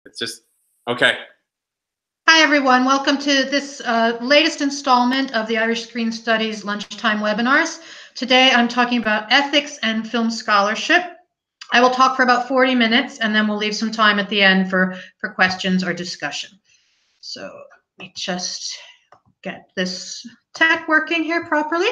It's just, okay. Hi, everyone. Welcome to this latest installment of the Irish Screen Studies Lunchtime webinars. Today, I'm talking about ethics and film scholarship. I will talk for about 40 minutes, and then we'll leave some time at the end for questions or discussion. So let me just get this tech working here properly.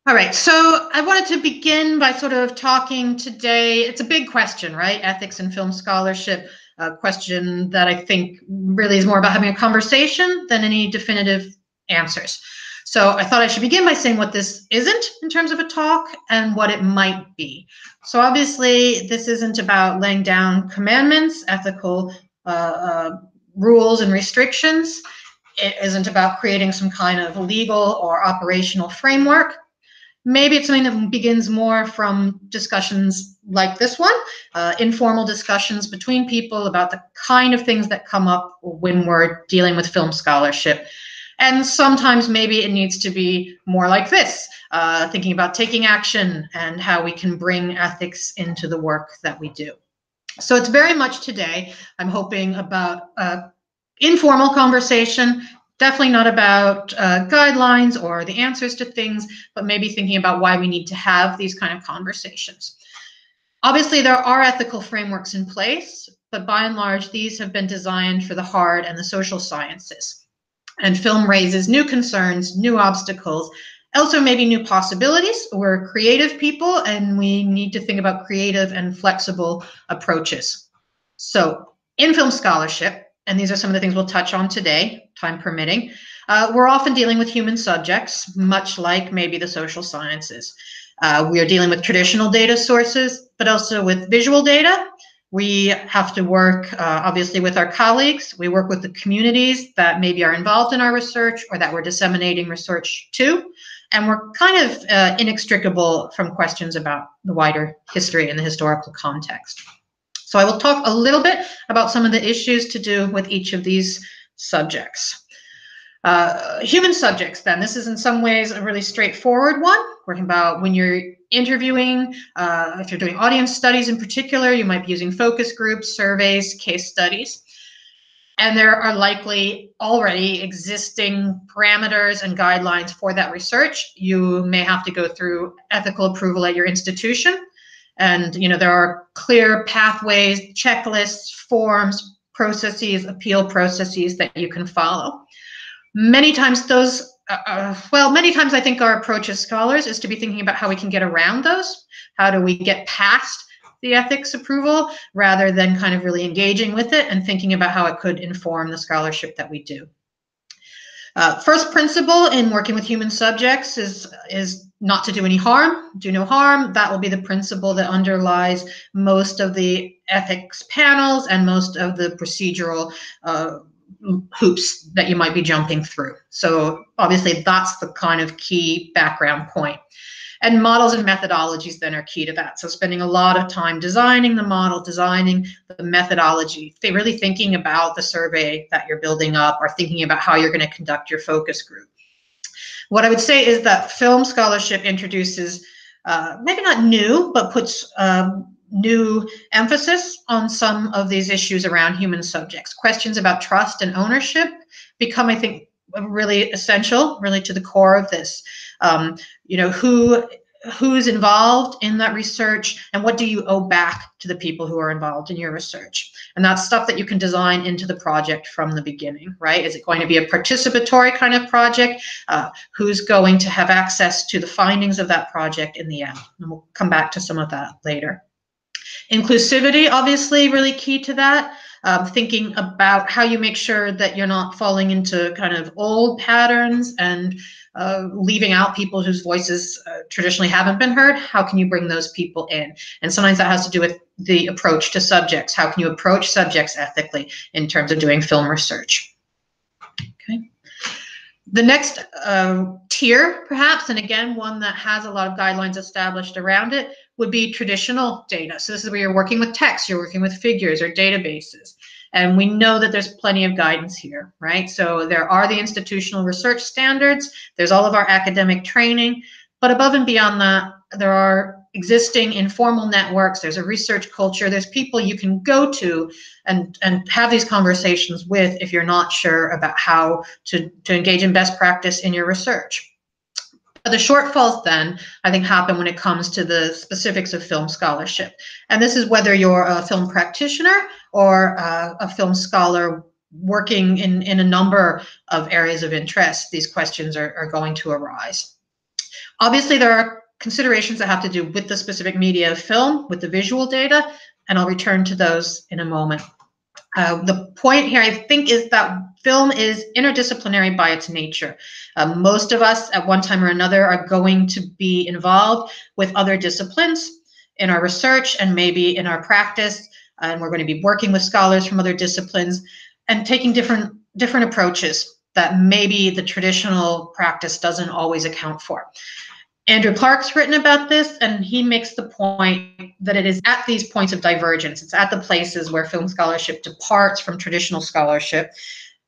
All right, so I wanted to begin by sort of talking today. It's a big question, right? Ethics and film scholarship, a question that I think really is more about having a conversation than any definitive answers. So I thought I should begin by saying what this isn't in terms of a talk and what it might be. So obviously, this isn't about laying down commandments, ethical rules and restrictions. It isn't about creating some kind of legal or operational framework. Maybe it's something that begins more from discussions like this one, informal discussions between people about the kind of things that come up when we're dealing with film scholarship. And sometimes maybe it needs to be more like this, thinking about taking action and how we can bring ethics into the work that we do. So it's very much today, I'm hoping, about informal conversation. Definitely not about guidelines or the answers to things, but maybe thinking about why we need to have these kind of conversations. Obviously, there are ethical frameworks in place, but by and large, these have been designed for the hard and the social sciences. And film raises new concerns, new obstacles, also maybe new possibilities. We're creative people, and we need to think about creative and flexible approaches. So in film scholarship, and these are some of the things we'll touch on today, time permitting, we're often dealing with human subjects, much like maybe the social sciences. We are dealing with traditional data sources, but also with visual data. We have to work, obviously, with our colleagues. We work with the communities that maybe are involved in our research or that we're disseminating research to. And we're kind of inextricable from questions about the wider history and the historical context. So I will talk a little bit about some of the issues to do with each of these subjects. Human subjects, then. This is in some ways a really straightforward one. We're talking about when you're interviewing, if you're doing audience studies in particular, you might be using focus groups, surveys, case studies. And there are likely already existing parameters and guidelines for that research. You may have to go through ethical approval at your institution. And there are clear pathways, checklists, forms, processes, appeal processes that you can follow. Many times those, many times I think our approach as scholars is to be thinking about how we can get around those. How do we get past the ethics approval rather than kind of really engaging with it and thinking about how it could inform the scholarship that we do. First principle in working with human subjects is not to do any harm, do no harm. That will be the principle that underlies most of the ethics panels and most of the procedural hoops that you might be jumping through. So obviously that's the kind of key background point. And models and methodologies then are key to that. So spending a lot of time designing the model, designing the methodology, really thinking about the survey that you're building up or thinking about how you're going to conduct your focus group. What I would say is that film scholarship introduces, maybe not new, but puts new emphasis on some of these issues around human subjects. Questions about trust and ownership become, I think, really essential, really to the core of this. Who's involved in that research and what do you owe back to the people who are involved in your research? And that's stuff that you can design into the project from the beginning, right? Is it going to be a participatory kind of project? Who's going to have access to the findings of that project in the end? And we'll come back to some of that later. Inclusivity, obviously, really key to that. Thinking about how you make sure that you're not falling into kind of old patterns and leaving out people whose voices traditionally haven't been heard. How can you bring those people in? And sometimes that has to do with the approach to subjects. How can you approach subjects ethically in terms of doing film research? Okay. The next tier, perhaps, and again, one that has a lot of guidelines established around it, would be traditional data. So this is where you're working with text, you're working with figures or databases. And we know that there's plenty of guidance here, right? So there are the institutional research standards, there's all of our academic training, but above and beyond that, there are existing informal networks. There's a research culture. There's people you can go to and have these conversations with if you're not sure about how to engage in best practice in your research. The shortfalls then, I think, happen when it comes to the specifics of film scholarship. And this is whether you're a film practitioner or a film scholar working in a number of areas of interest. These questions are going to arise. Obviously, there are considerations that have to do with the specific media of film, with the visual data, and I'll return to those in a moment. The point here, I think, is that film is interdisciplinary by its nature. Most of us at one time or another are going to be involved with other disciplines in our research and maybe in our practice, and we're going to be working with scholars from other disciplines and taking different approaches that maybe the traditional practice doesn't always account for. Andrew Clark's written about this, and he makes the point that it is at these points of divergence, it's at the places where film scholarship departs from traditional scholarship,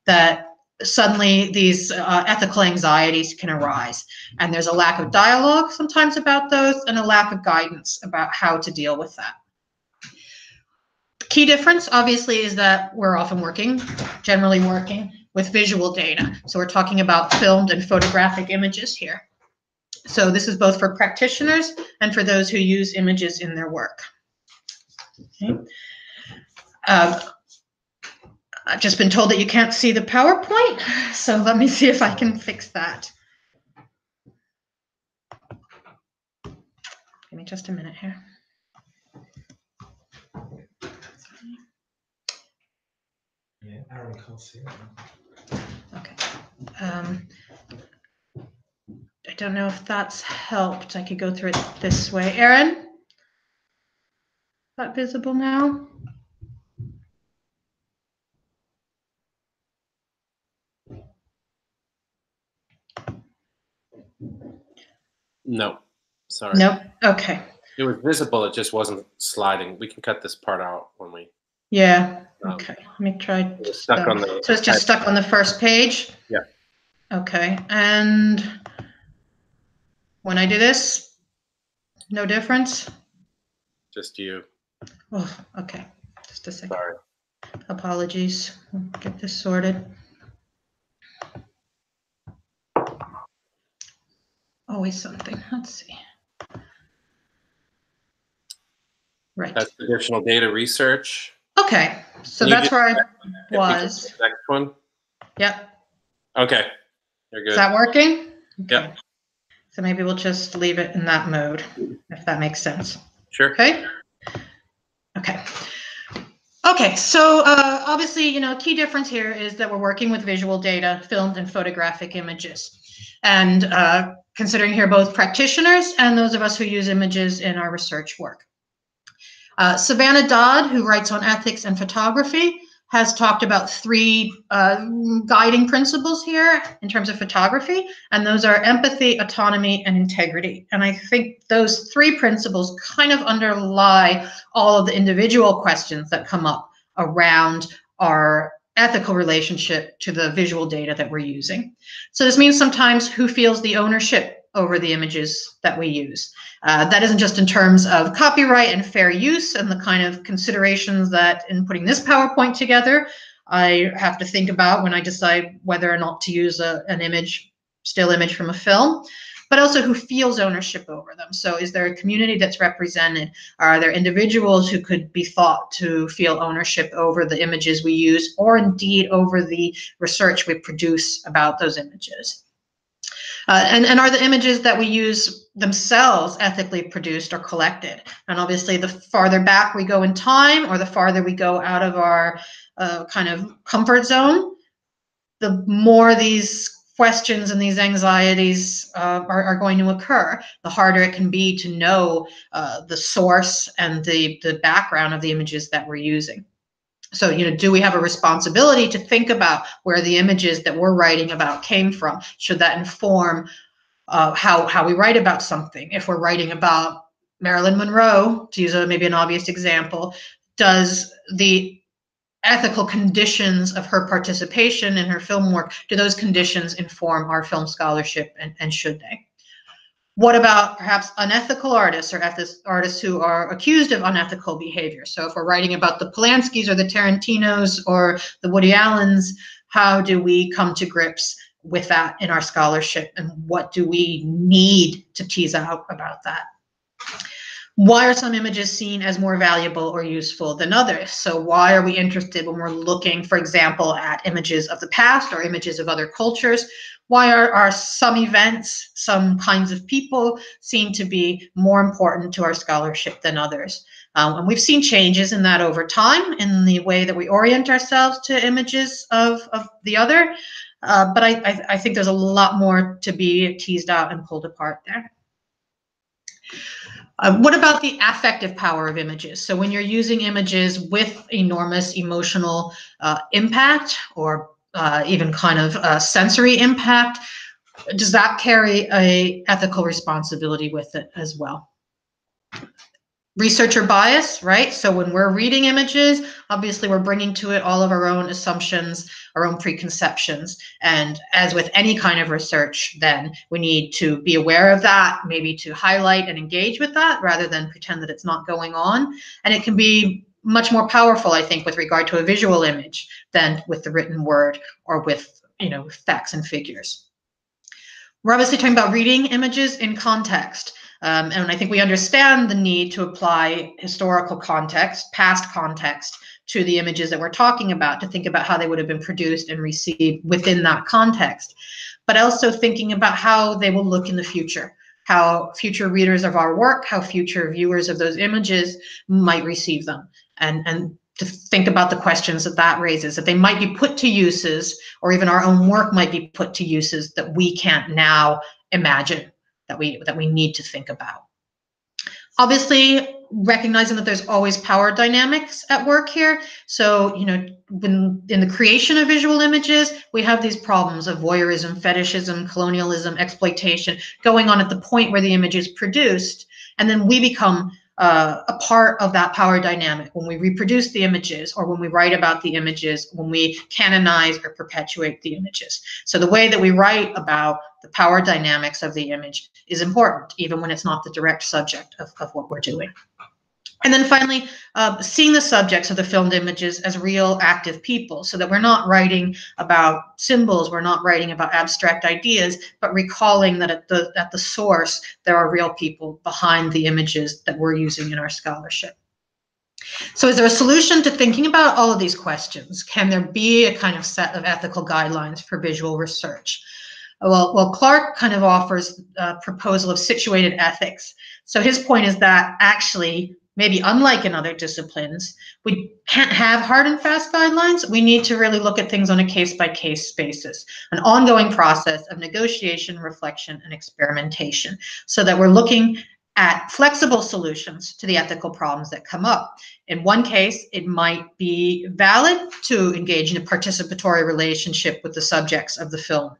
that suddenly these ethical anxieties can arise. And there's a lack of dialogue sometimes about those, and a lack of guidance about how to deal with that. The key difference, obviously, is that we're often generally working with visual data. So we're talking about filmed and photographic images here. So this is both for practitioners and for those who use images in their work. Okay. I've just been told that you can't see the PowerPoint, so let me see if I can fix that. Give me just a minute here. Yeah, Aaron can't see it. Okay. I don't know if that's helped. I could go through it this way. Aaron, is that visible now? No, sorry. Nope. Okay. It was visible. It just wasn't sliding. We can cut this part out when we. Yeah. Okay. Let me try. It's stuck on the. So it's just stuck on the first page? Yeah. Okay. And when I do this, no difference? Just you. Oh, okay. Just a second. Sorry. Apologies. I'll get this sorted. Always something. Let's see. Right. That's additional data research. Okay. So that's where I was. Next one. Yep. Okay. You're good. Is that working? Okay. Yep. So maybe we'll just leave it in that mode, if that makes sense. Sure. Okay. Okay. Okay. So obviously, key difference here is that we're working with visual data, filmed and photographic images, and considering here both practitioners and those of us who use images in our research work. Savannah Dodd, who writes on ethics and photography, has talked about three guiding principles here in terms of photography, and those are empathy, autonomy, and integrity. And I think those three principles kind of underlie all of the individual questions that come up around our ethical relationship to the visual data that we're using. So this means sometimes who feels the ownership over the images that we use. That isn't just in terms of copyright and fair use and the kind of considerations that in putting this PowerPoint together, I have to think about when I decide whether or not to use an image, still image from a film, but also who feels ownership over them. So is there a community that's represented? Are there individuals who could be thought to feel ownership over the images we use, or indeed over the research we produce about those images? And are the images that we use themselves ethically produced or collected? And obviously, the farther back we go in time, or the farther we go out of our kind of comfort zone, the more these questions and these anxieties are going to occur. The harder it can be to know the source and the background of the images that we're using. So, do we have a responsibility to think about where the images that we're writing about came from? Should that inform how we write about something? If we're writing about Marilyn Monroe, to use maybe an obvious example, does the ethical conditions of her participation in her film work, do those conditions inform our film scholarship, and should they? What about perhaps unethical artists or artists who are accused of unethical behavior? So if we're writing about the Polanskis or the Tarantinos or the Woody Allens, how do we come to grips with that in our scholarship, and what do we need to tease out about that? Why are some images seen as more valuable or useful than others? So why are we interested when we're looking, for example, at images of the past or images of other cultures? Why are some events, some kinds of people seen to be more important to our scholarship than others? And we've seen changes in that over time in the way that we orient ourselves to images of the other. But I think there's a lot more to be teased out and pulled apart there. What about the affective power of images? So when you're using images with enormous emotional impact or even kind of sensory impact, does that carry an ethical responsibility with it as well? Researcher bias, right? So when we're reading images, obviously we're bringing to it all of our own assumptions, our own preconceptions. And as with any kind of research, then we need to be aware of that, maybe to highlight and engage with that rather than pretend that it's not going on. And it can be much more powerful, I think, with regard to a visual image than with the written word or with, facts and figures. We're obviously talking about reading images in context. And I think we understand the need to apply historical context, past context, to the images that we're talking about, to think about how they would have been produced and received within that context, but also thinking about how they will look in the future, how future readers of our work, how future viewers of those images might receive them, and to think about the questions that raises, that they might be put to uses, or even our own work might be put to uses that we can't now imagine, that we need to think about. Obviously, recognizing that there's always power dynamics at work here. So, when in the creation of visual images, we have these problems of voyeurism, fetishism, colonialism, exploitation going on at the point where the image is produced, and then we become a part of that power dynamic when we reproduce the images, or when we write about the images, when we canonize or perpetuate the images. So the way that we write about the power dynamics of the image is important, even when it's not the direct subject of what we're doing. And then finally, seeing the subjects of the filmed images as real, active people, so that we're not writing about symbols, we're not writing about abstract ideas, but recalling that at the source, there are real people behind the images that we're using in our scholarship. So is there a solution to thinking about all of these questions? Can there be a kind of set of ethical guidelines for visual research? Well, Clark kind of offers a proposal of situated ethics. So his point is that actually, maybe unlike in other disciplines, we can't have hard and fast guidelines. We need to really look at things on a case-by-case basis, an ongoing process of negotiation, reflection, and experimentation, so that we're looking at flexible solutions to the ethical problems that come up. In one case, it might be valid to engage in a participatory relationship with the subjects of the film.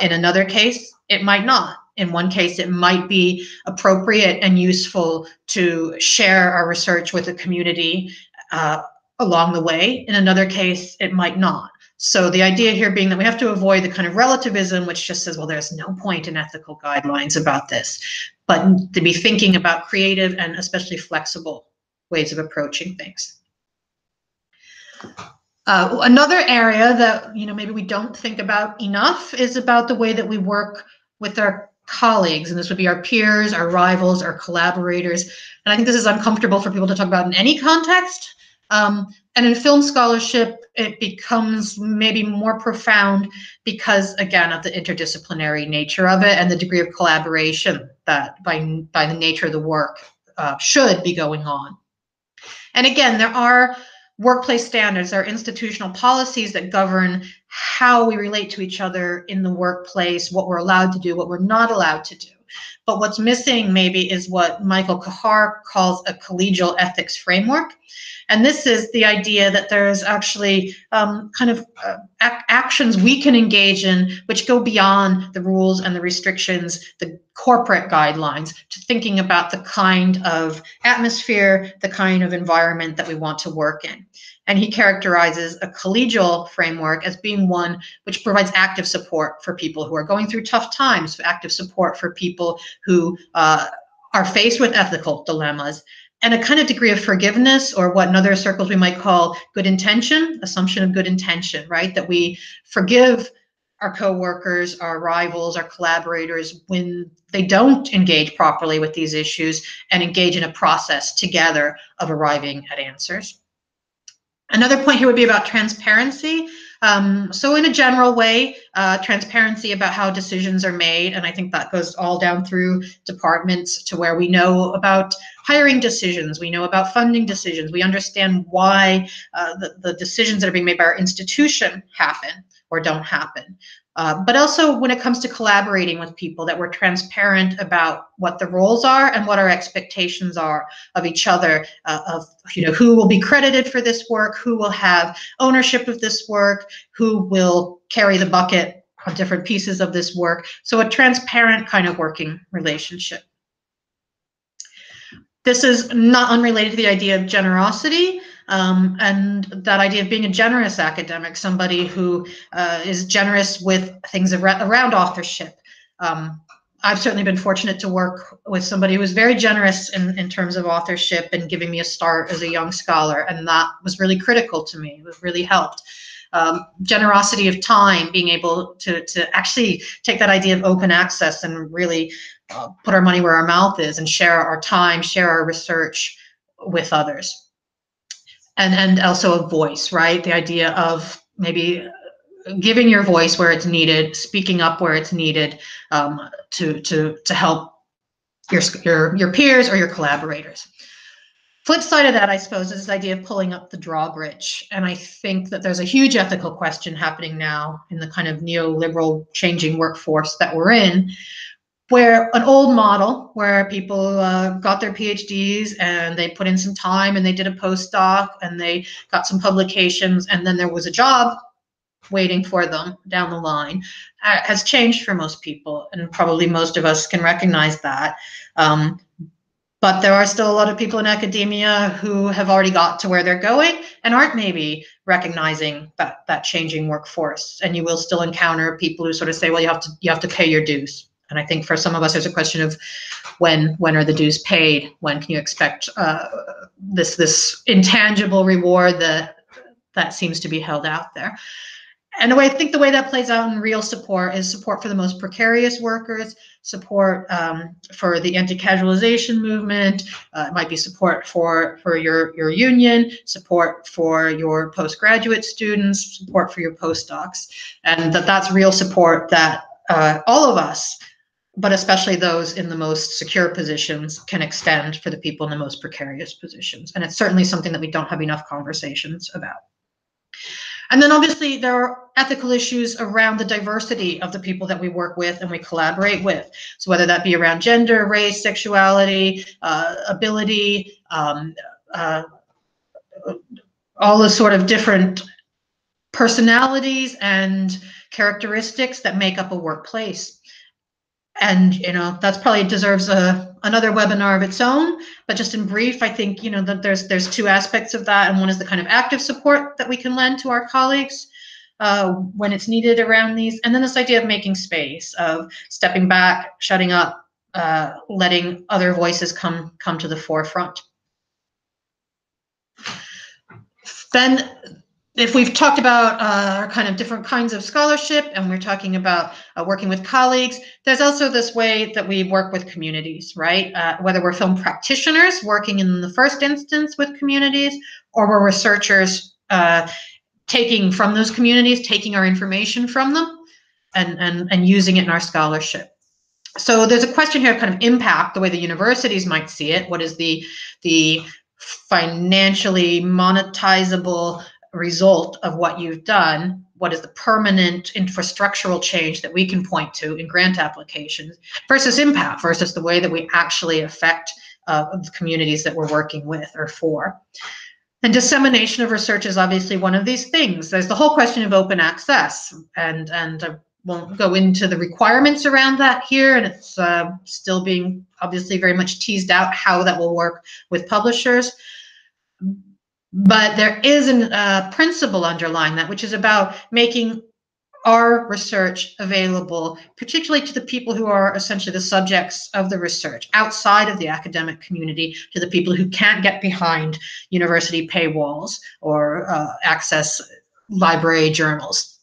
In another case, it might not. In one case, it might be appropriate and useful to share our research with the community along the way. In another case, it might not. So the idea here being that we have to avoid the kind of relativism which just says, well, there's no point in ethical guidelines about this, but to be thinking about creative and especially flexible ways of approaching things. Another area that maybe we don't think about enough is about the way that we work with our colleagues, and this would be our peers, our rivals, our collaborators. And I think this is uncomfortable for people to talk about in any context. And in film scholarship, it becomes maybe more profound because, again, of the interdisciplinary nature of it and the degree of collaboration that by the nature of the work should be going on. And again, there are workplace standards, there are institutional policies that govern how we relate to each other in the workplace, what we're allowed to do, what we're not allowed to do. But what's missing maybe is what Michael Kahar calls a collegial ethics framework. And this is the idea that there's actually actions we can engage in which go beyond the rules and the restrictions, the corporate guidelines, to thinking about the kind of atmosphere, the kind of environment that we want to work in. And he characterizes a collegial framework as being one which provides active support for people who are going through tough times, active support for people who are faced with ethical dilemmas, and a kind of degree of forgiveness, or what in other circles we might call good intention, assumption of good intention, right? That we forgive our coworkers, our rivals, our collaborators when they don't engage properly with these issues and engage in a process together of arriving at answers. Another point here would be about transparency. So in a general way, transparency about how decisions are made, and I think that goes all down through departments to where we know about hiring decisions, we know about funding decisions, we understand why the decisions that are being made by our institution happen or don't happen. But also when it comes to collaborating with people, that we're transparent about what the roles are and what our expectations are of each other, of who will be credited for this work, who will have ownership of this work, who will carry the bucket of different pieces of this work. So a transparent kind of working relationship. This is not unrelated to the idea of generosity. And that idea of being a generous academic, somebody who is generous with things around authorship. I've certainly been fortunate to work with somebody who was very generous in terms of authorship and giving me a start as a young scholar, and that was really critical to me. It really helped. Generosity of time, being able to actually take that idea of open access and really put our money where our mouth is and share our time, share our research with others. And also a voice, right? The idea of maybe giving your voice where it's needed, speaking up where it's needed, to help your peers or your collaborators. Flip side of that, I suppose, is this idea of pulling up the drawbridge. And I think that there's a huge ethical question happening now in the kind of neoliberal changing workforce that we're in, where an old model where people got their PhDs and they put in some time and they did a postdoc and they got some publications and then there was a job waiting for them down the line, has changed for most people, and probably most of us can recognize that. But there are still a lot of people in academia who have already got to where they're going and aren't maybe recognizing that changing workforce. And you will still encounter people who sort of say, well, you have to pay your dues. And I think for some of us, there's a question of when are the dues paid? When can you expect this intangible reward that seems to be held out there? And I think the way that plays out in real support is support for the most precarious workers, support for the anti-casualization movement. It might be support for your union, support for your postgraduate students, support for your postdocs, and that's real support that all of us, but especially those in the most secure positions, can extend for the people in the most precarious positions. And it's certainly something that we don't have enough conversations about. And then obviously there are ethical issues around the diversity of the people that we work with and we collaborate with. So whether that be around gender, race, sexuality, ability, all the sort of different personalities and characteristics that make up a workplace. And, that's probably deserves another webinar of its own, but just in brief, I think, that there's two aspects of that. And one is the kind of active support that we can lend to our colleagues when it's needed around these. And then this idea of making space, of stepping back, shutting up, letting other voices come to the forefront. Then, if we've talked about our kind of different kinds of scholarship and we're talking about working with colleagues, there's also this way that we work with communities, right? Whether we're film practitioners working in the first instance with communities, or we're researchers taking from those communities, taking our information from them and using it in our scholarship. So there's a question here of kind of impact, the way the universities might see it. What is the financially monetizable result of what you've done? What is the permanent infrastructural change that we can point to in grant applications versus impact, versus the way that we actually affect the communities that we're working with or for? And dissemination of research is obviously one of these things. There's the whole question of open access, and I won't go into the requirements around that here, and it's still being obviously very much teased out how that will work with publishers. But there is a principle underlying that, which is about making our research available, particularly to the people who are essentially the subjects of the research, outside of the academic community, to the people who can't get behind university paywalls or access library journals.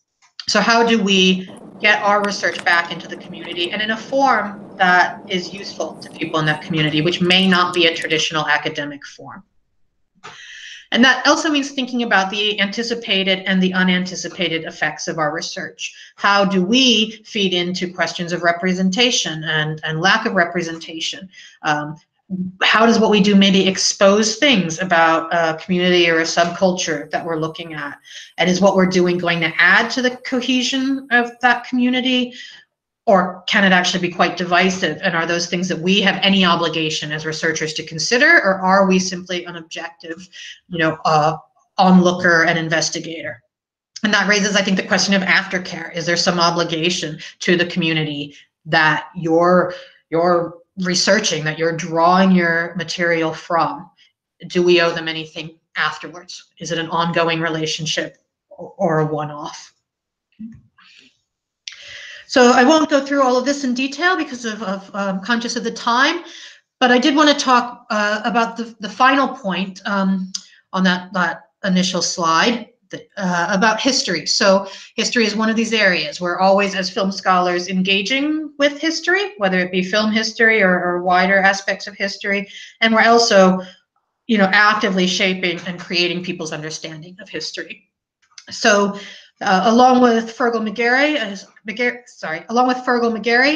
So how do we get our research back into the community and in a form that is useful to people in that community, which may not be a traditional academic form? And that also means thinking about the anticipated and the unanticipated effects of our research. How do we feed into questions of representation and lack of representation? How does what we do maybe expose things about a community or a subculture that we're looking at? And is what we're doing going to add to the cohesion of that community? Or can it actually be quite divisive? And are those things that we have any obligation as researchers to consider, or are we simply an objective, onlooker and investigator? And that raises, I think, the question of aftercare. Is there some obligation to the community that you're researching, that you're drawing your material from? Do we owe them anything afterwards? Is it an ongoing relationship or a one-off? So I won't go through all of this in detail because of conscious of the time, but I did want to talk about the final point on that initial slide about history. So history is one of these areas. We're always, as film scholars, engaging with history, whether it be film history or wider aspects of history, and we're also, actively shaping and creating people's understanding of history. So along with Fergal McGarry,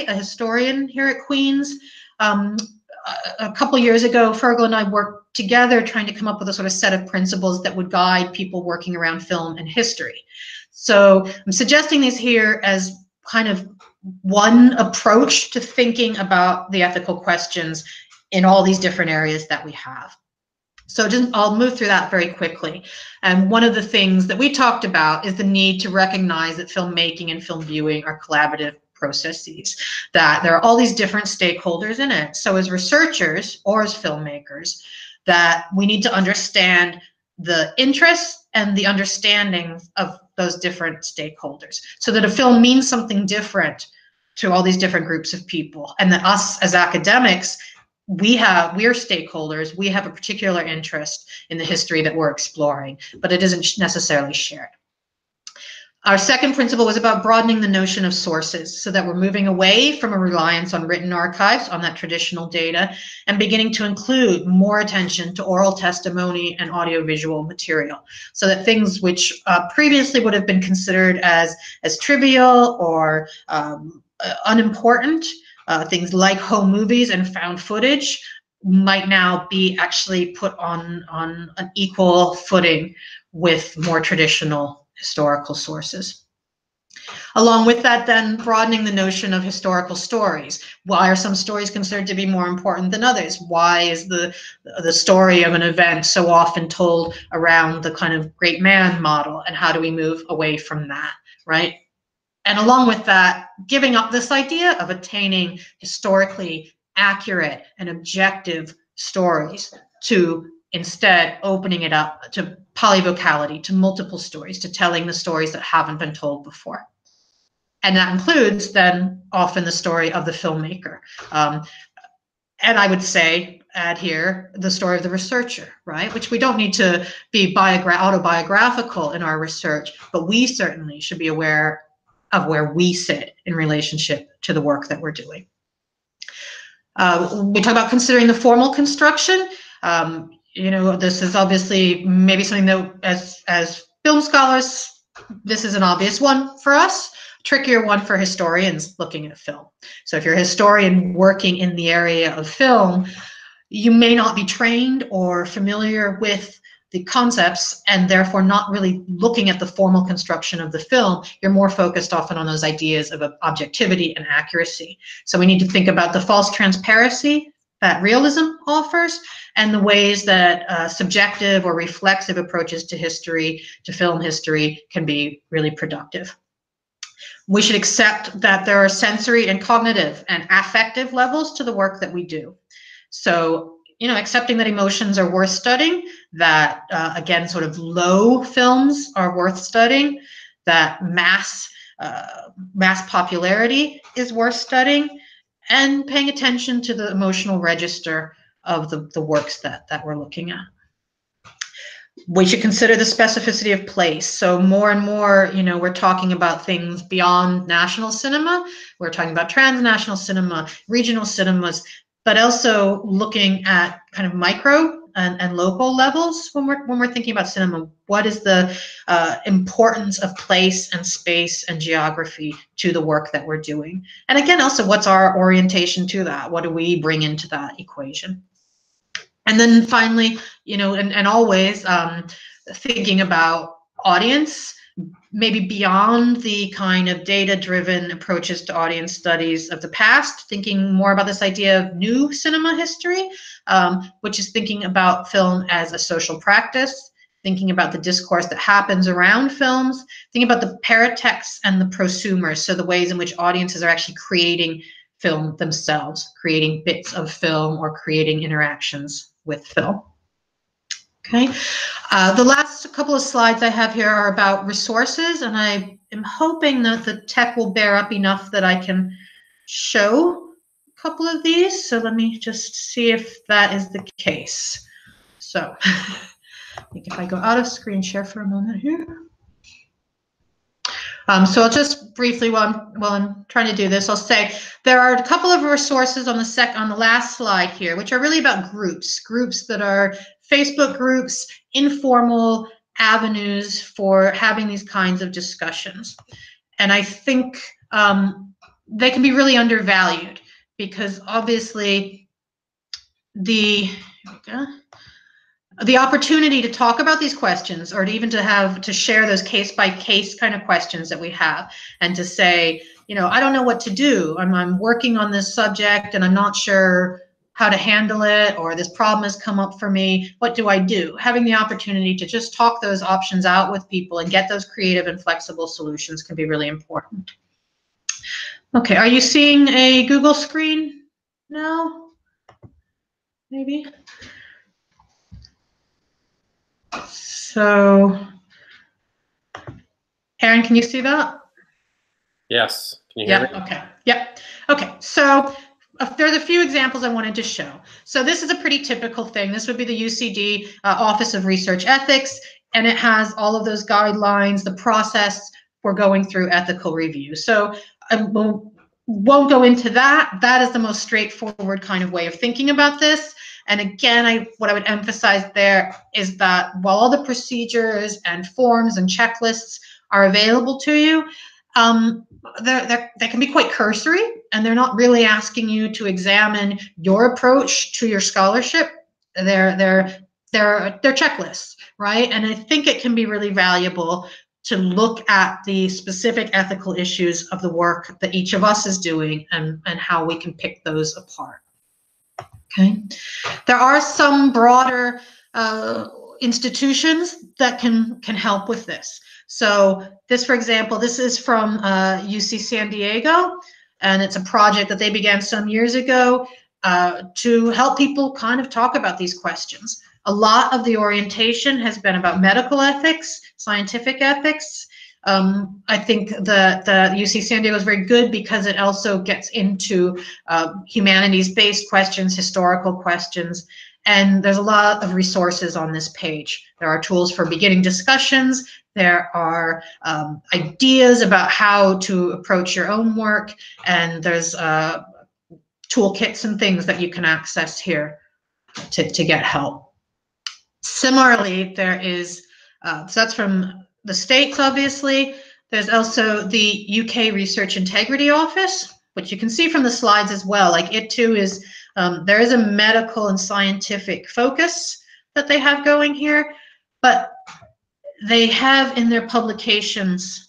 a historian here at Queen's, a couple years ago, Fergal and I worked together trying to come up with a sort of set of principles that would guide people working around film and history. So I'm suggesting these here as kind of one approach to thinking about the ethical questions in all these different areas that we have. So I'll move through that very quickly. And one of the things that we talked about is the need to recognize that filmmaking and film viewing are collaborative processes, that there are all these different stakeholders in it. So as researchers or as filmmakers, that we need to understand the interests and the understandings of those different stakeholders, so that a film means something different to all these different groups of people, and that us as academics, we're stakeholders, we have a particular interest in the history that we're exploring, but it isn't necessarily shared. Our second principle was about broadening the notion of sources, so that we're moving away from a reliance on written archives, on that traditional data, and beginning to include more attention to oral testimony and audiovisual material, so that things which previously would have been considered as trivial or unimportant, things like home movies and found footage, might now be actually put on an equal footing with more traditional historical sources. Along with that, then, broadening the notion of historical stories. Why are some stories considered to be more important than others? Why is the story of an event so often told around the kind of great man model, and how do we move away from that, right? And along with that, giving up this idea of attaining historically accurate and objective stories, to instead opening it up to polyvocality, to multiple stories, to telling the stories that haven't been told before. And that includes then often the story of the filmmaker. And I would say, add here, the story of the researcher, right? Which we don't need to be autobiographical in our research, but we certainly should be aware of where we sit in relationship to the work that we're doing. We talk about considering the formal construction. This is obviously maybe something that as film scholars, this is an obvious one for us, trickier one for historians looking at film. So if you're a historian working in the area of film, you may not be trained or familiar with the concepts, and therefore not really looking at the formal construction of the film. You're more focused often on those ideas of objectivity and accuracy. So we need to think about the false transparency that realism offers, and the ways that subjective or reflexive approaches to history, to film history, can be really productive. We should accept that there are sensory and cognitive and affective levels to the work that we do. So accepting that emotions are worth studying, that, again, sort of low films are worth studying, that mass popularity is worth studying, and paying attention to the emotional register of the works that we're looking at. We should consider the specificity of place. So more and more, we're talking about things beyond national cinema. We're talking about transnational cinema, regional cinemas, but also looking at kind of micro and local levels when we're thinking about cinema. What is the importance of place and space and geography to the work that we're doing? And again, also, what's our orientation to that? What do we bring into that equation? And then finally, and always thinking about audience, maybe beyond the kind of data-driven approaches to audience studies of the past, thinking more about this idea of new cinema history, which is thinking about film as a social practice, thinking about the discourse that happens around films, thinking about the paratexts and the prosumers, so the ways in which audiences are actually creating film themselves, creating bits of film or creating interactions with film. Okay, the last couple of slides I have here are about resources, and I am hoping that the tech will bear up enough that I can show a couple of these. So let me just see if that is the case. So I think if I go out of screen share for a moment here. So I'll just briefly, while I'm trying to do this, I'll say there are a couple of resources on the last slide here, which are really about groups that are Facebook groups, informal avenues for having these kinds of discussions. And I think they can be really undervalued because obviously the opportunity to talk about these questions, or to even to share those case-by-case kind of questions that we have, and to say, I don't know what to do. I'm working on this subject and I'm not sure how to handle it, or this problem has come up for me. What do I do? Having the opportunity to just talk those options out with people and get those creative and flexible solutions can be really important. Okay, are you seeing a Google screen now? Maybe. So, Aaron, can you see that? Yes. Can you hear me? Okay. Yep. Okay. So there's a few examples I wanted to show. So this is a pretty typical thing. This would be the UCD Office of Research Ethics, and it has all of those guidelines, the process for going through ethical review. So I won't go into that. That is the most straightforward kind of way of thinking about this. And again, what I would emphasize there is that while all the procedures and forms and checklists are available to you, they can be quite cursory, and they're not really asking you to examine your approach to your scholarship. They're checklists, right? And I think it can be really valuable to look at the specific ethical issues of the work that each of us is doing, and how we can pick those apart. Okay, there are some broader institutions that can help with this. So this, for example, this is from UC San Diego, and it's a project that they began some years ago to help people kind of talk about these questions. A lot of the orientation has been about medical ethics, scientific ethics. I think the UC San Diego is very good because it also gets into humanities-based questions, historical questions, and there's a lot of resources on this page. There are tools for beginning discussions. There are ideas about how to approach your own work, and there's toolkits and things that you can access here to get help. Similarly, there is, so that's from the States, obviously. There's also the UK Research Integrity Office, which you can see from the slides as well. Like, it too is, there is a medical and scientific focus that they have going here, but they have in their publications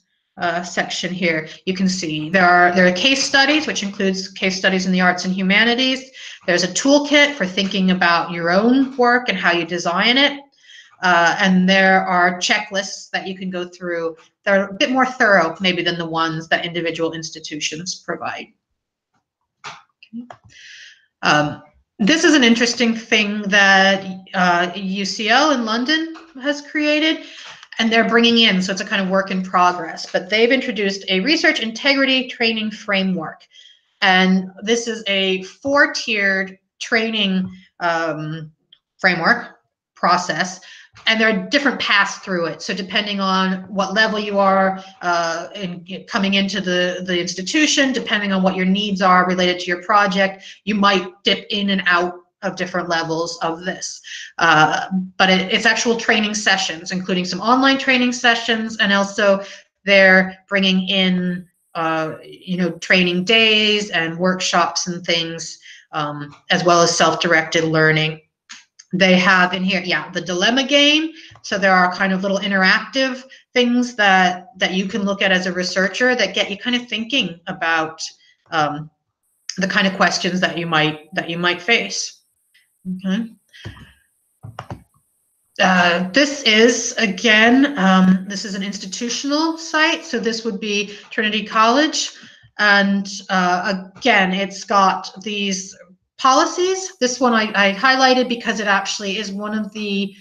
section here, you can see there are case studies, which includes case studies in the arts and humanities. There's a toolkit for thinking about your own work and how you design it. And there are checklists that you can go through. They're a bit more thorough maybe than the ones that individual institutions provide. Okay. This is an interesting thing that UCL in London has created, and they're bringing in, so it's a kind of work in progress, but they've introduced a research integrity training framework. And this is a 4-tiered training framework process, and there are different paths through it. So depending on what level you are coming into the institution, depending on what your needs are related to your project, you might dip in and out of different levels of this. But it's actual training sessions, including some online training sessions, and also they're bringing in training days and workshops and things, as well as self-directed learning. They have in here, the dilemma game. So there are kind of little interactive things that you can look at as a researcher that get you kind of thinking about the kind of questions that you might face. Okay. This is, again, this is an institutional site, so this would be Trinity College. And again, it's got these policies. This one I highlighted because it actually is one of the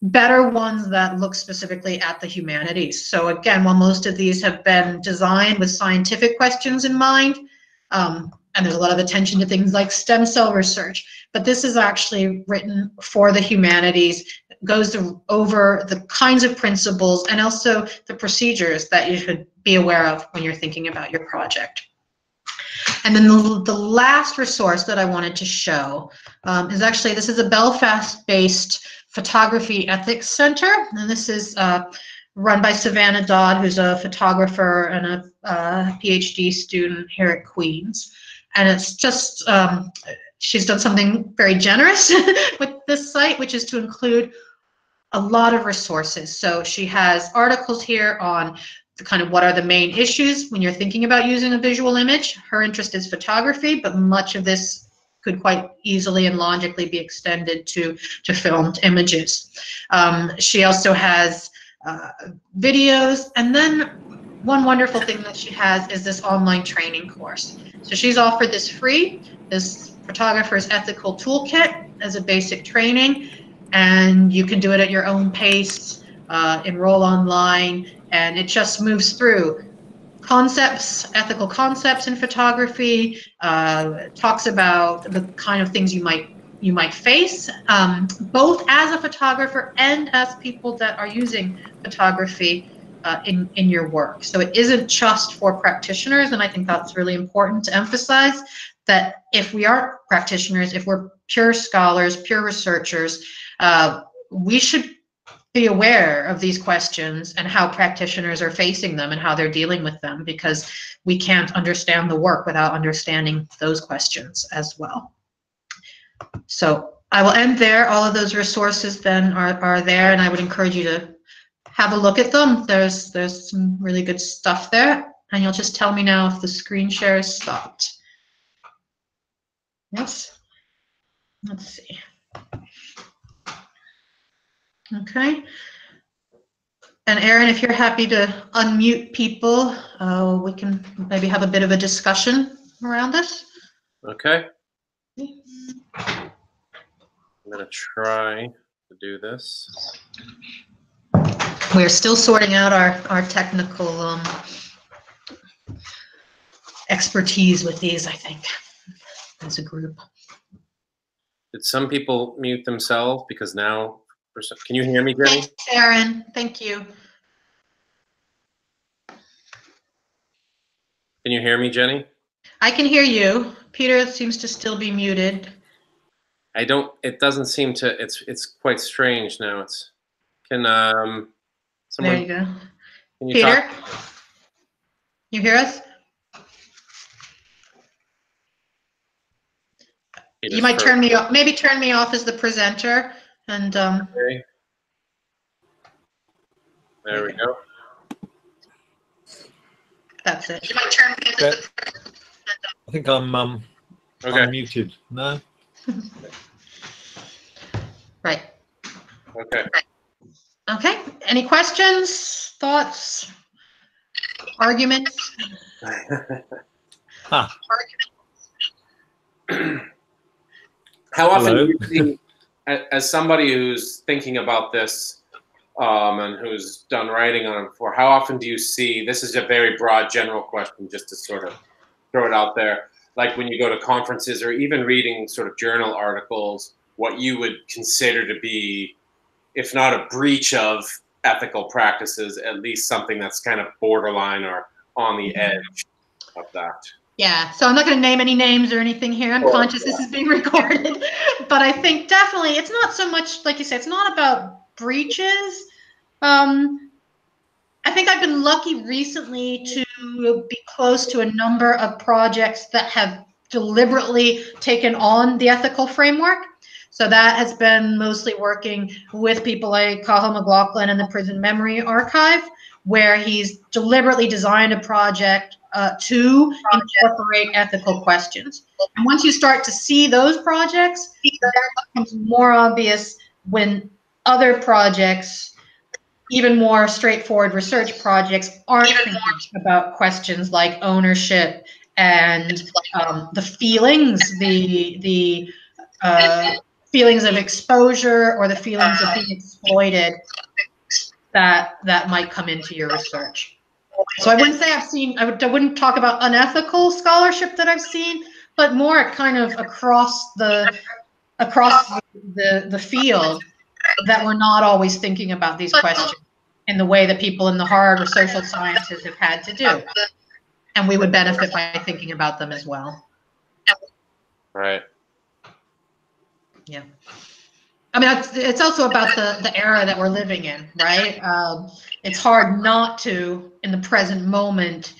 better ones that look specifically at the humanities. So again, while most of these have been designed with scientific questions in mind, and there's a lot of attention to things like stem cell research, but this is actually written for the humanities. It goes over the kinds of principles and also the procedures that you should be aware of when you're thinking about your project. And then the last resource that I wanted to show is actually, this is a Belfast-based photography ethics center, and this is run by Savannah Dodd, who's a photographer and a PhD student here at Queen's. And it's just, she's done something very generous with this site, which is to include a lot of resources. So she has articles here on the kind of what are the main issues when you're thinking about using a visual image. Her interest is photography, but much of this could quite easily and logically be extended to filmed images. She also has videos, and then one wonderful thing that she has is this online training course. So she's offered this free, this photographer's ethical toolkit as a basic training, and you can do it at your own pace, enroll online, and it just moves through concepts, ethical concepts in photography, talks about the kind of things you might face, both as a photographer and as people that are using photography in your work. So it isn't just for practitioners, and I think that's really important to emphasize, that if we are practitioners, if we're pure scholars, pure researchers, we should be aware of these questions and how practitioners are facing them and how they're dealing with them, because we can't understand the work without understanding those questions as well. So I will end there. All of those resources then are there, and I would encourage you to have a look at them. There's some really good stuff there, and you'll just tell me now if the screen share is stopped. Yes. Let's see. Okay. And Erin, if you're happy to unmute people, we can maybe have a bit of a discussion around this. Okay. I'm going to try to do this. We're still sorting out our technical expertise with these, I think, as a group. Did some people mute themselves? Because now, can you hear me, Jenny? Thanks, Erin. Thank you. Can you hear me, Jenny? I can hear you. Peter seems to still be muted. I don't. It doesn't seem to. It's quite strange now. It's. Can someone? There you go. Can you Peter, talk? you hear us? You might turn me off. Maybe turn me off as the presenter, and Okay. There we go. That's it. You might turn me off as the presenter. I think I'm Okay. unmuted. No. Right. Okay. Okay. Any questions, thoughts, arguments? Ah. How often Hello. do you see, as somebody who's thinking about this and who's done writing on it before, how often do you see, this is a very broad general question just to sort of throw it out there, like when you go to conferences or even reading sort of journal articles, what you would consider to be, if not a breach of ethical practices, at least something that's kind of borderline or on the edge of that? Yeah, so I'm not going to name any names or anything here. I'm conscious this is being recorded. But I think definitely it's not so much, like you said, it's not about breaches. I think I've been lucky recently to be close to a number of projects that have deliberately taken on the ethical framework. So that has been mostly working with people like Cathal McLaughlin and the Prison Memory Archive, where he's deliberately designed a project to incorporate ethical questions. And once you start to see those projects, that becomes more obvious when other projects, even more straightforward research projects, aren't thinking about questions like ownership and the feelings, the feelings of exposure or the feelings of being exploited that might come into your research. So I wouldn't say I've seen, I wouldn't talk about unethical scholarship that I've seen, but more kind of across the field, that we're not always thinking about these questions in the way that people in the hard or social sciences have had to do. And we would benefit by thinking about them as well. Right. Yeah. I mean, it's also about the era that we're living in, right? It's hard not to, in the present moment,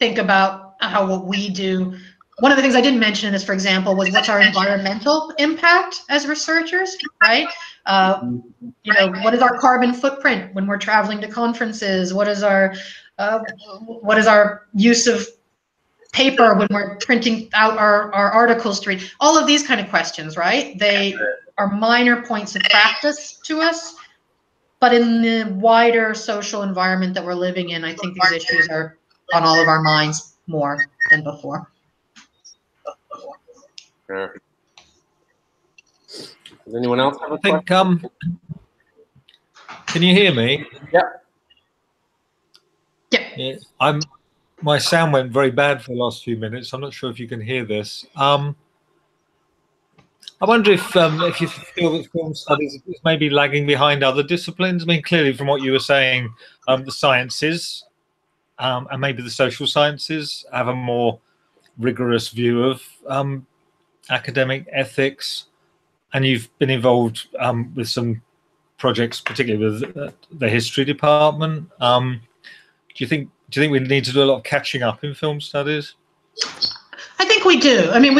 think about how what we do. One of the things I didn't mention in this, for example, was what's our environmental impact as researchers, right? You know, what is our carbon footprint when we're traveling to conferences? What is our use of paper when we're printing out our articles to read? All of these kind of questions, right? They are minor points of practice to us, but in the wider social environment that we're living in, I think these issues are on all of our minds more than before. Sure. Does anyone else have a I think, question? can you hear me? Yeah. Yeah. My sound went very bad for the last few minutes. I'm not sure if you can hear this. I wonder if you feel that film studies is maybe lagging behind other disciplines. I mean, clearly from what you were saying, the sciences and maybe the social sciences have a more rigorous view of academic ethics, and you've been involved with some projects, particularly with the history department. Do you think we need to do a lot of catching up in film studies? I think we do. I mean,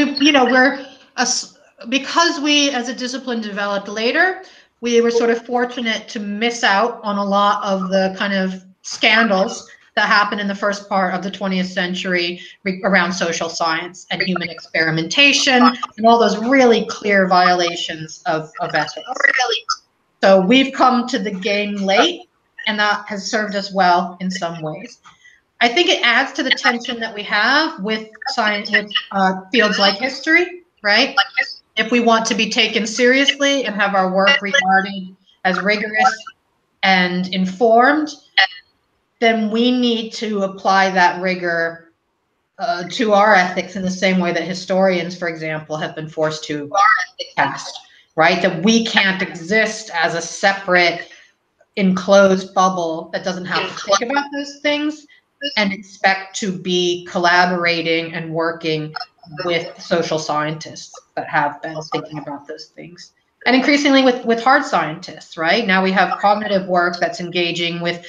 because we as a discipline developed later, we were sort of fortunate to miss out on a lot of the kind of scandals that happened in the first part of the 20th century around social science and human experimentation and all those really clear violations of ethics. So we've come to the game late, and that has served us well in some ways. I think it adds to the tension that we have with science, with fields like history, right? If we want to be taken seriously and have our work regarded as rigorous and informed, then we need to apply that rigor to our ethics in the same way that historians, for example, have been forced to past, right? That we can't exist as a separate, enclosed bubble that doesn't have to think about those things and expect to be collaborating and working with social scientists that have been thinking about those things. And increasingly with hard scientists, right? Now we have cognitive work that's engaging with,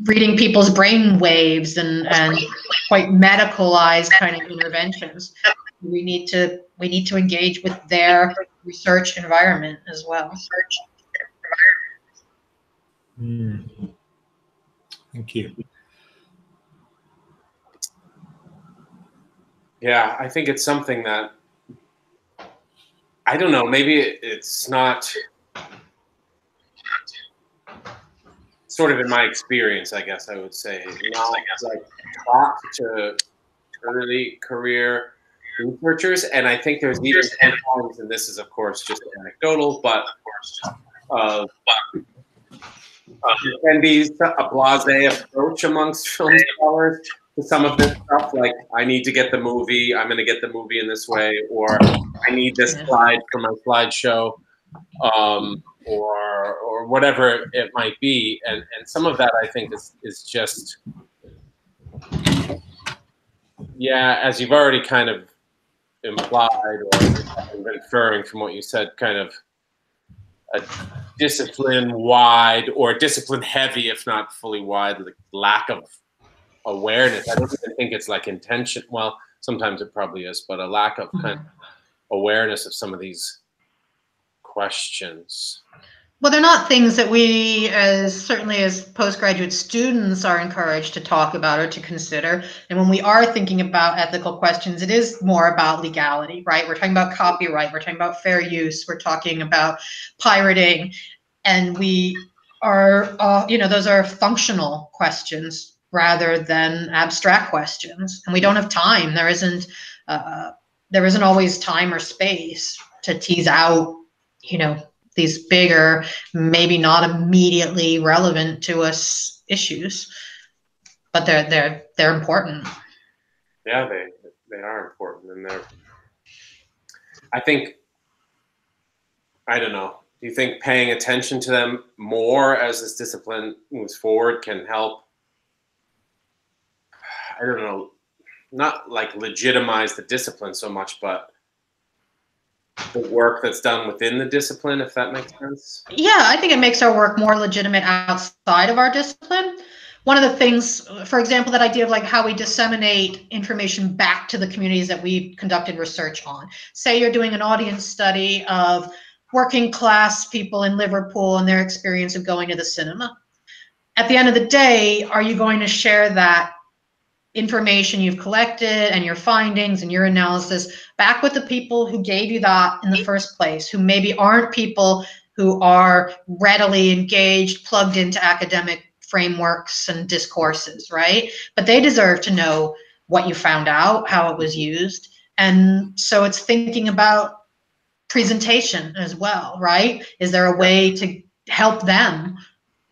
reading people's brain waves and quite medicalized kind of interventions. We need to engage with their research environment as well. Thank you. Yeah, I think it's something that, I don't know, maybe it's not, sort of in my experience, I guess I would say, not like taught to early career researchers, and I think there's even sometimes, and this is of course just anecdotal, but there can be a blasé approach amongst film scholars to some of this stuff, like I need to get the movie, I'm going to get the movie in this way, or I need this slide for my slideshow, or whatever it might be, and some of that I think is just, yeah, as you've already kind of implied or inferring from what you said, kind of a discipline-wide or discipline-heavy, if not fully wide, like lack of awareness. I don't even think it's like intention. Well, sometimes it probably is, but a lack of kind of awareness of some of these questions. Well, they're not things that we, certainly as postgraduate students, are encouraged to talk about or to consider. And when we are thinking about ethical questions, it is more about legality, right? We're talking about copyright, we're talking about fair use, we're talking about pirating, and we are, those are functional questions rather than abstract questions. And we don't have time. There isn't always time or space to tease out, these bigger, maybe not immediately relevant to us issues, but they're important. Yeah, they are important, and I think, I don't know. Do you think paying attention to them more as this discipline moves forward can help? I don't know, not like legitimize the discipline so much, but the work that's done within the discipline, if that makes sense? Yeah, I think it makes our work more legitimate outside of our discipline. One of the things, for example, that idea of like how we disseminate information back to the communities that we've conducted research on. Say you're doing an audience study of working class people in Liverpool and their experience of going to the cinema. At the end of the day, are you going to share that information you've collected and your findings and your analysis back with the people who gave you that in the first place, who maybe aren't people who are readily engaged, plugged into academic frameworks and discourses, right? But they deserve to know what you found out, how it was used. And so it's thinking about presentation as well, right? Is there a way to help them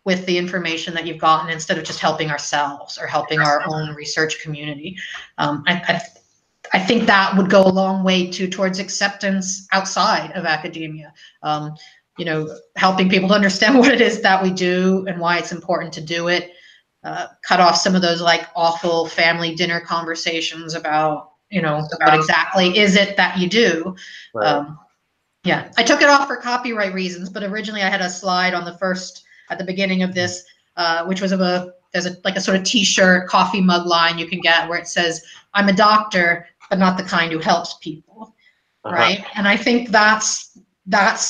with the information that you've gotten instead of just helping ourselves or helping our own research community? I think that would go a long way towards acceptance outside of academia. Helping people to understand what it is that we do and why it's important to do it. Cut off some of those like awful family dinner conversations about, what exactly is it that you do? Right. Yeah, I took it off for copyright reasons, but originally I had a slide on at the beginning of this, which was there's a sort of t-shirt coffee mug line you can get where it says, I'm a doctor, but not the kind who helps people, right? And I think that's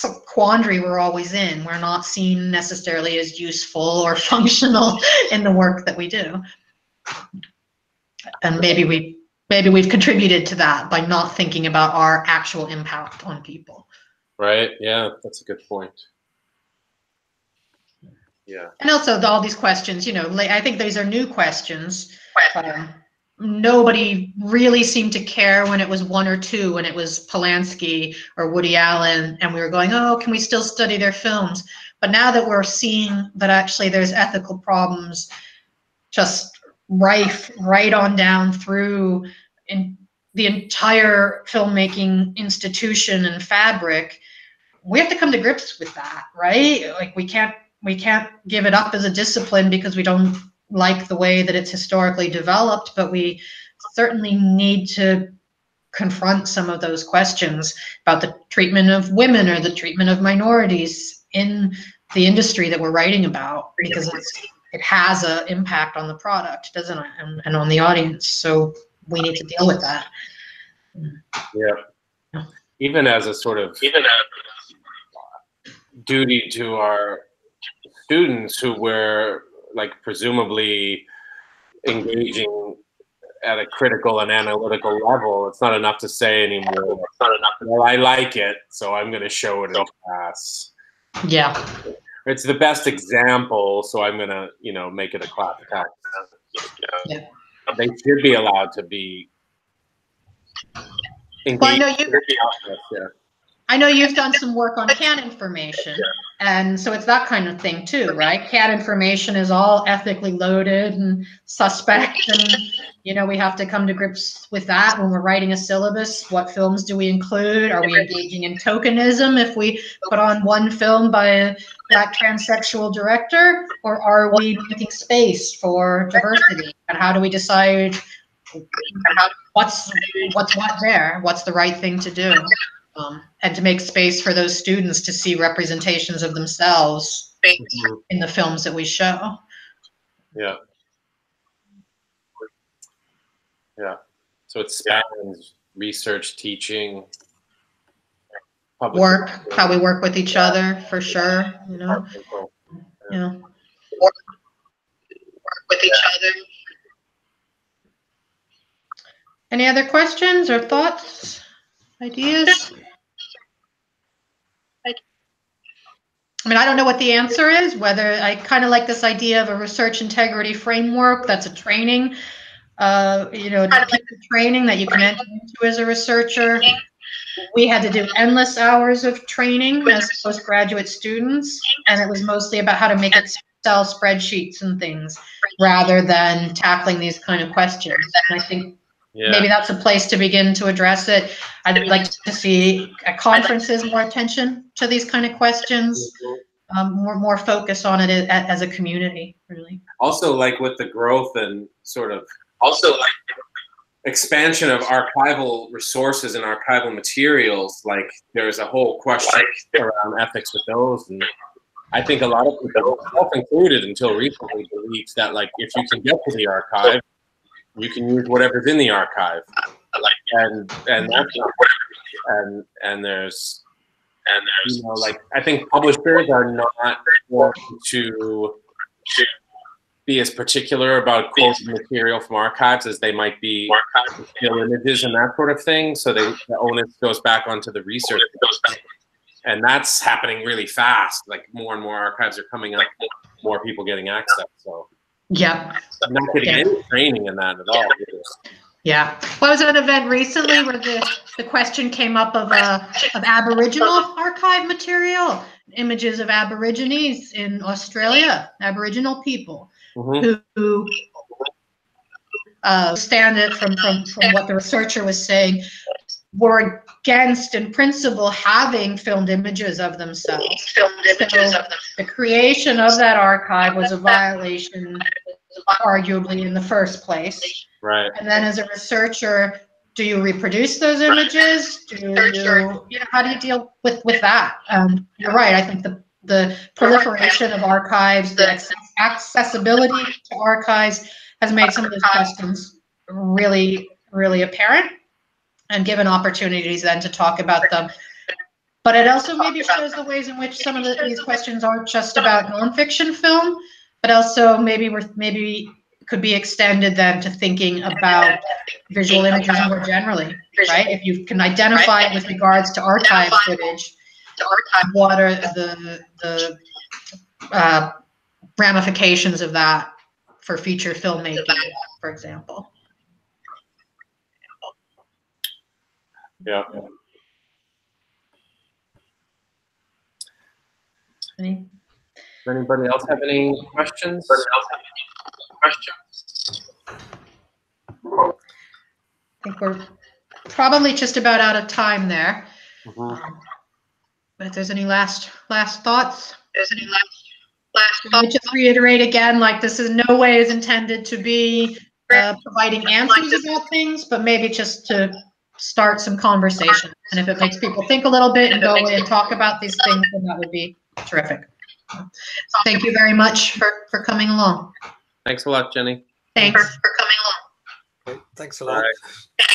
a quandary we're always in. We're not seen necessarily as useful or functional in the work that we do. And maybe we've contributed to that by not thinking about our actual impact on people. Right, yeah, that's a good point. Yeah. And also all these questions, I think these are new questions. Nobody really seemed to care when it was 1 or 2, when it was Polanski or Woody Allen, and we were going, oh, can we still study their films? But now that we're seeing that actually there's ethical problems just rife right on down through in the entire filmmaking institution and fabric, we have to come to grips with that, right? Like we can't give it up as a discipline because we don't like the way that it's historically developed, but we certainly need to confront some of those questions about the treatment of women or the treatment of minorities in the industry that we're writing about, because it has an impact on the product, doesn't it, and on the audience. So we need to deal with that. Yeah. Even as a sort of duty to our students who were like presumably engaging at a critical and analytical level, it's not enough to say anymore, it's not enough to, well, I like it, so I'm going to show it in class. Yeah. It's the best example, so I'm going to, make it a class text. Yeah. They should be allowed to be engage. Well, Yeah. I know you've done some work on CAN information, and so it's that kind of thing too, right? CAN information is all ethically loaded and suspect, and we have to come to grips with that when we're writing a syllabus. What films do we include? Are we engaging in tokenism if we put on one film by a Black transsexual director, or are we making space for diversity? And how do we decide what's what there? What's the right thing to do? And to make space for those students to see representations of themselves in the films that we show. Yeah. Yeah. So it spans research, teaching, public work, how we work with each other, for sure. Yeah. Work with each other. Any other questions or thoughts, ideas? I mean, I don't know what the answer is, whether I kind of like this idea of a research integrity framework. That's a training, training that you can enter into as a researcher. We had to do endless hours of training as postgraduate students, and it was mostly about how to make Excel spreadsheets and things rather than tackling these kind of questions. And I think maybe that's a place to begin to address it. I'd like to see at conferences more attention to these kind of questions, more focus on it as a community, really. Also, like with the growth and sort of expansion of archival resources and archival materials, like there's a whole question around ethics with those. And I think a lot of people, self-included until recently, believes that like if you can get to the archive, you can use whatever's in the archive, and there's like I think publishers are not going to be as particular about quoted material from archives as they might be still images and that sort of thing. So the onus goes back onto the research, and that's happening really fast. Like more and more archives are coming up, more people getting access. So. Yeah. I'm not getting any training in that at all. Yeah. Well, I was at an event recently where the question came up of Aboriginal archive material, images of Aborigines in Australia, Aboriginal people who stand it from what the researcher was saying, were against, in principle, having filmed images of themselves. The creation of that archive was a violation, arguably, in the first place. Right. And then as a researcher, do you reproduce those images? How do you deal with that? You're right. I think the proliferation of archives, the accessibility to archives has made some of those questions really, really apparent, and given opportunities then to talk about them. But it also maybe shows the ways in which some of these questions aren't just about nonfiction film, but also maybe could be extended then to thinking about visual images more generally, right? If you can identify it with regards to archive footage, what are the ramifications of that for feature filmmaking, for example? Yeah. Does anybody else have any questions? I think we're probably just about out of time there. But if there's any last thoughts? Let me just reiterate again, like this is no way is intended to be providing answers about things, but maybe just to start some conversation. And if it makes people think a little bit and go away and talk about these things, then that would be terrific. Thank you very much for coming along. Thanks a lot, Jenny. Thanks for coming along. Thanks a lot. Bye.